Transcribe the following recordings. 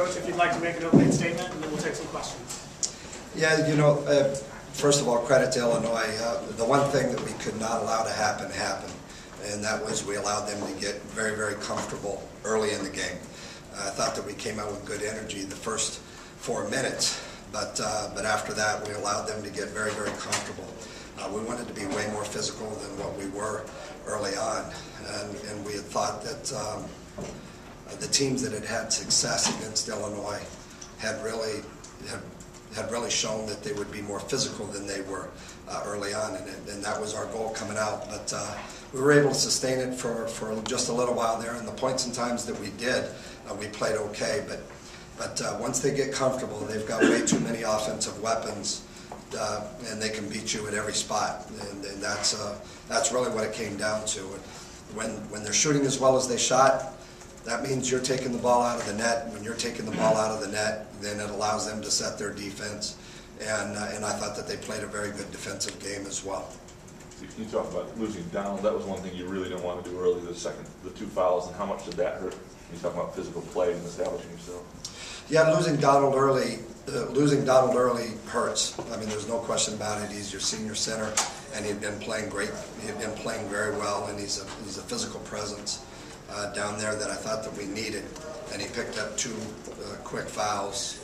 Coach, if you'd like to make an opening statement, and then we'll take some questions. Yeah, first of all, credit to Illinois. The one thing that we could not allow to happen happened, and that was we allowed them to get very, very comfortable early in the game. I thought that we came out with good energy the first 4 minutes, but after that we allowed them to get very, very comfortable. We wanted to be way more physical than what we were early on, and we had thought that the teams that had had success against Illinois had really shown that they would be more physical than they were early on, and that was our goal coming out. But we were able to sustain it for just a little while there, and the points and times that we did, we played okay. But once they get comfortable, they've got way too many offensive weapons, and they can beat you at every spot, and that's really what it came down to. When they're shooting as well as they shot, that means you're taking the ball out of the net. When you're taking the ball out of the net, then it allows them to set their defense. And I thought that they played a very good defensive game as well. You talk about losing Donald. That was one thing you really didn't want to do early, the 2 fouls, and how much did that hurt? You talk about physical play and establishing yourself. Yeah, losing Donald early hurts. I mean, there's no question about it. He's your senior center, and he'd been playing great. He'd been playing very well, and he's a physical presence down there that I thought that we needed, and he picked up 2 quick fouls.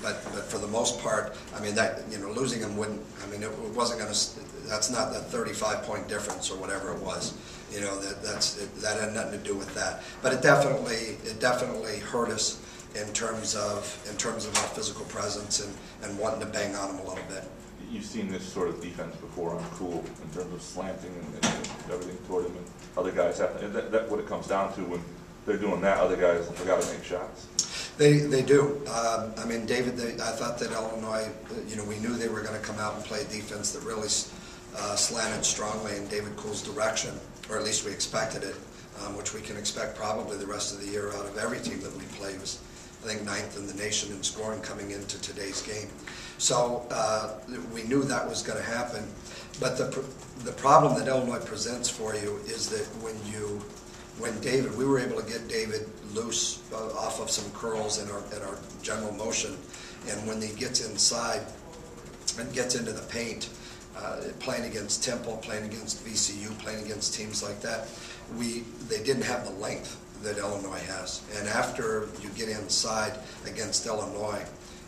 But for the most part, I mean, that losing him wouldn't. I mean, it wasn't going to. That's not the 35-point difference or whatever it was. That had nothing to do with that. But it definitely hurt us in terms of our physical presence and wanting to bang on them a little bit. You've seen this sort of defense before on Cool in terms of slanting and everything toward him, and other guys have. And that's what it comes down to when they're doing that. Other guys have got to make shots. They do. I mean, David, I thought that Illinois, we knew they were going to come out and play defense that really slanted strongly in David Cool's direction, or at least we expected it, which we can expect probably the rest of the year out of every team that we play. He was, I think, 9th in the nation in scoring coming into today's game. So we knew that was going to happen. But the problem that Illinois presents for you is that when David, we were able to get David loose off of some curls in our general motion, and when he gets inside and gets into the paint, playing against Temple, playing against VCU, playing against teams like that, they didn't have the length that Illinois has. And after you get inside against Illinois,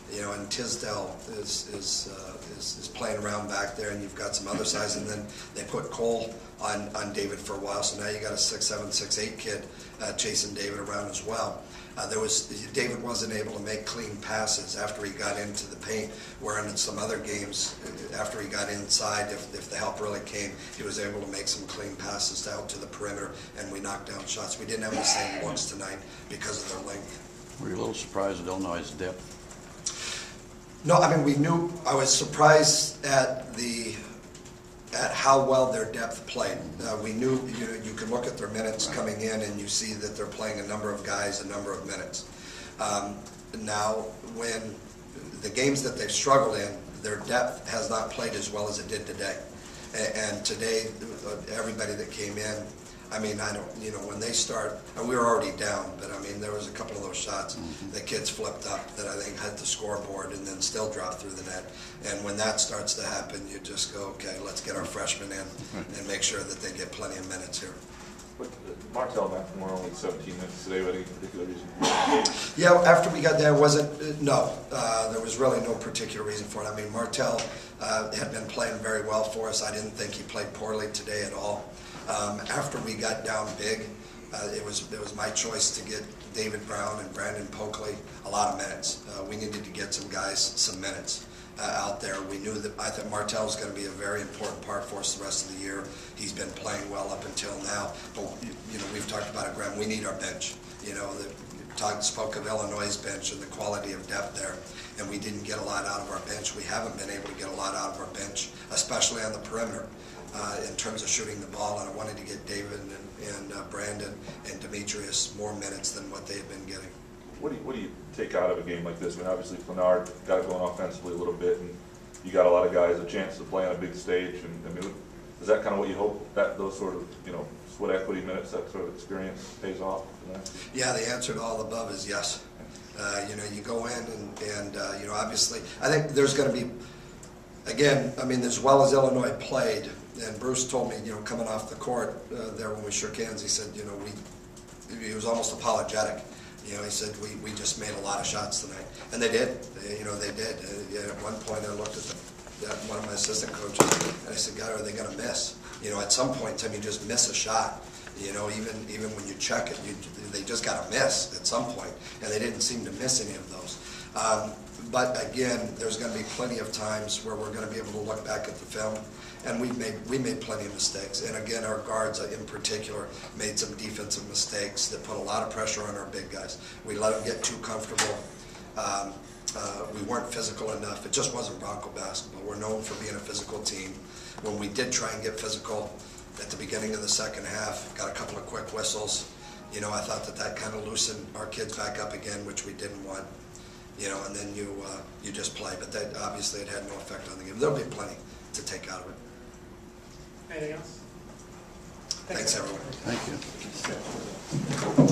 and Tisdale is playing around back there, and you've got some other size, and then they put Cole on David for a while, so now you got a 6'7", 6'8" kid chasing David around as well. David wasn't able to make clean passes after he got into the paint, where in some other games, after he got inside, if the help really came, he was able to make some clean passes out to the perimeter, and we knocked down shots. We didn't have the same looks tonight because of their length. Were you a little surprised at Illinois' depth? No, I mean, we knew. I was surprised at how well their depth played. We knew, you can look at their minutes coming in and you see that they're playing a number of guys a number of minutes. Now, when the games that they've struggled in, their depth has not played as well as it did today. And today, everybody that came in, I mean, when they start, and we were already down, but I mean, there was a couple of those shots that kids flipped up that I think hit the scoreboard and then still dropped through the net. And when that starts to happen, you just go, okay, let's get our freshmen in and make sure that they get plenty of minutes here. But Martell back from only 17 minutes today, but any particular reason? Yeah, after we got there, there was really no particular reason for it. I mean, Martell had been playing very well for us. I didn't think he played poorly today at all. After we got down big, it was my choice to get David Brown and Brandon Pokley a lot of minutes. We needed to get some guys some minutes out there. We knew that I think Martell was going to be a very important part for us the rest of the year. He's been playing well up until now, but we've talked about it, Graham. We need our bench. Spoke of Illinois' bench and the quality of depth there, and we didn't get a lot out of our bench. We haven't been able to get a lot out of our bench, especially on the perimeter. In terms of shooting the ball, and I wanted to get David and Brandon and Demetrius more minutes than what they had been getting. What do you take out of a game like this? I mean, obviously Flannard got it going offensively a little bit, and you got a lot of guys a chance to play on a big stage. And I mean, Is that kind of what you hope, that those sort of, sweat equity minutes, that sort of experience pays off? Yeah, the answer to all above is yes. You go in and obviously, I think there's going to be, again, I mean, as well as Illinois played, and Bruce told me, coming off the court there when we shook hands, he said, he was almost apologetic. He said, we just made a lot of shots tonight. And they did. They did. At one point, I looked at one of my assistant coaches, and I said, God, are they going to miss? At some point in time, you just miss a shot. Even when you check it, they just got to miss at some point, and they didn't seem to miss any of those. But again, there's going to be plenty of times where we're going to be able to look back at the film, and we made plenty of mistakes. And again, our guards in particular made some defensive mistakes that put a lot of pressure on our big guys. We let them get too comfortable. We weren't physical enough. It just wasn't Bronco basketball. We're known for being a physical team. When we did try and get physical at the beginning of the second half, got a couple of quick whistles. I thought that kind of loosened our kids back up again, which we didn't want. And then you just play. But that obviously it had no effect on the game. There'll be plenty to take out of it. Anything else? Thanks everyone. Thank you.